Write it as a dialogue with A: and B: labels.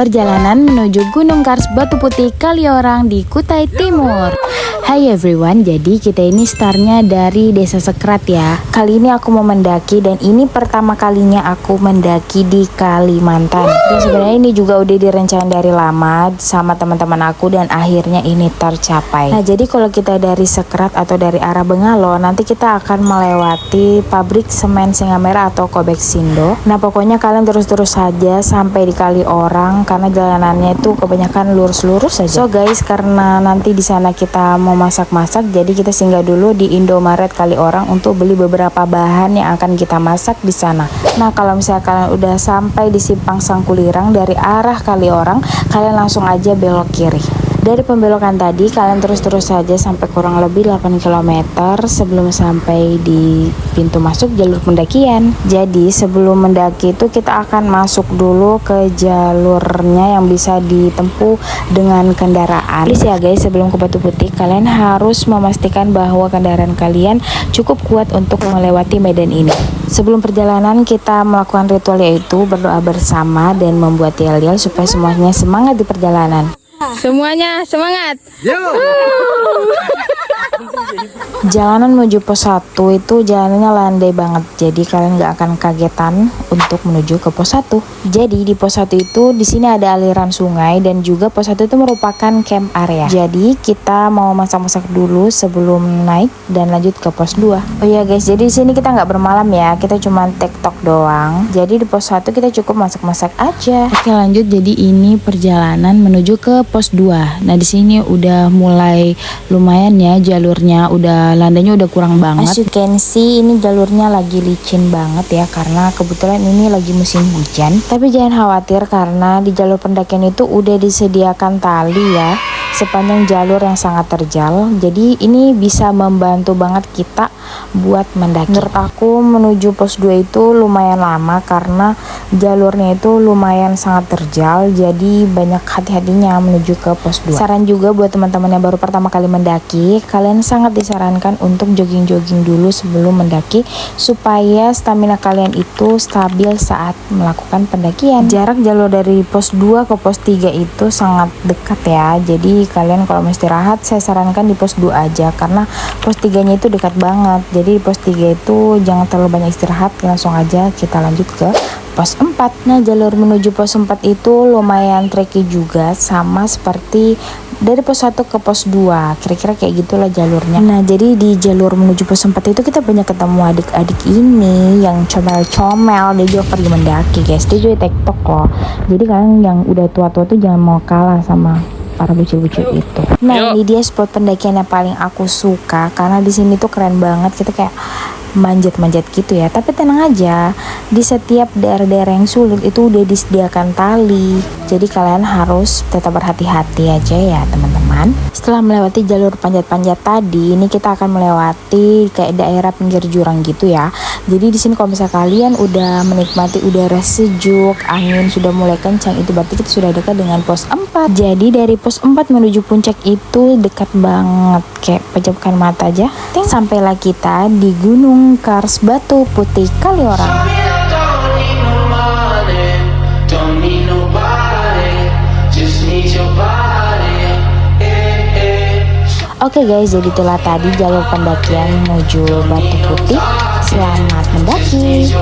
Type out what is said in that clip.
A: Perjalanan menuju Gunung Kars Batu Putih Kaliorang di Kutai Timur. Hai everyone, jadi kita ini startnya dari Desa Sekrat ya. Kali ini aku mau mendaki dan ini pertama kalinya aku mendaki di Kalimantan. Dan sebenarnya ini juga udah direncanain dari lama sama teman-teman aku dan akhirnya ini tercapai. Nah jadi kalau kita dari Sekrat atau dari arah Bengalo, nanti kita akan melewati pabrik semen Singamera atau Kobeksindo. Nah pokoknya kalian terus-terus saja sampai di Kaliorang karena jalanannya itu kebanyakan lurus-lurus saja. So guys, karena nanti di sana kita mau masak-masak, jadi kita singgah dulu di Indomaret Kaliorang untuk beli beberapa bahan yang akan kita masak di sana. Nah kalau misalnya kalian udah sampai di Simpang Sangkulirang dari arah Kaliorang, kalian langsung aja belok kiri. Dari pembelokan tadi kalian terus-terus saja sampai kurang lebih 8 km sebelum sampai di pintu masuk jalur pendakian. Jadi sebelum mendaki itu kita akan masuk dulu ke jalurnya yang bisa ditempuh dengan kendaraan. Please ya guys, sebelum ke Batu Putih kalian harus memastikan bahwa kendaraan kalian cukup kuat untuk melewati medan ini. Sebelum perjalanan kita melakukan ritual yaitu berdoa bersama dan membuat yel-yel supaya semuanya semangat di perjalanan. Semuanya semangat. Yo. Jalanan menuju pos 1 itu jalannya landai banget. Jadi kalian nggak akan kagetan untuk menuju ke pos 1. Jadi di pos 1 itu di sini ada aliran sungai dan juga pos 1 itu merupakan camp area. Jadi kita mau masak-masak dulu sebelum naik dan lanjut ke pos 2. Oh iya guys, jadi di sini kita nggak bermalam ya. Kita cuma TikTok doang. Jadi di pos 1 kita cukup masak-masak aja. Oke, lanjut. Jadi ini perjalanan menuju ke pos 2. Nah, di sini udah mulai lumayan ya jalurnya, udah landainya udah kurang banget. As you can see, ini jalurnya lagi licin banget ya karena kebetulan ini lagi musim hujan. Tapi jangan khawatir karena di jalur pendakian itu udah disediakan tali ya sepanjang jalur yang sangat terjal. Jadi ini bisa membantu banget kita buat mendaki. Menurut aku menuju pos 2 itu lumayan lama karena jalurnya itu lumayan sangat terjal. Jadi banyak hati-hatinya menuju ke pos 2. Saran juga buat teman-teman yang baru pertama kali mendaki, kalian sangat disarankan untuk jogging-jogging dulu sebelum mendaki supaya stamina kalian itu stabil saat melakukan pendakian. Jarak jalur dari pos 2 ke pos 3 itu sangat dekat ya. Jadi kalian kalau mau istirahat saya sarankan di pos 2 aja karena pos 3-nya itu dekat banget. Jadi di pos 3 itu jangan terlalu banyak istirahat, langsung aja kita lanjut ke pos 4. Nah jalur menuju pos 4 itu lumayan tricky juga, sama seperti dari pos 1 ke pos 2, kira-kira kayak gitulah jalurnya. Nah jadi di jalur menuju pos 4 itu kita banyak ketemu adik-adik ini yang comel-comel. Dia juga pergi mendaki guys, dia juga TikTok loh. Jadi kalian yang udah tua-tua tuh jangan mau kalah sama para bocil-bocil itu. Nah ini dia spot pendakian yang paling aku suka karena di sini tuh keren banget. Kita kayak manjat-manjat gitu ya. Tapi tenang aja, di setiap daerah-daerah yang sulit itu udah disediakan tali. Jadi kalian harus tetap berhati-hati aja ya teman-teman. Setelah melewati jalur panjat-panjat tadi, ini kita akan melewati kayak daerah pinggir jurang gitu ya. Jadi di sini kalau misalnya kalian udah menikmati udara sejuk, angin sudah mulai kencang, itu berarti kita sudah dekat dengan pos 4. Jadi dari pos 4 menuju puncak itu dekat banget, kayak pejamkan mata aja. Sampailah kita di Gunung Kars Batu Putih Kaliorang. Oke guys, jadi itulah tadi jalur pendakian menuju Batu Putih. Selamat mendaki.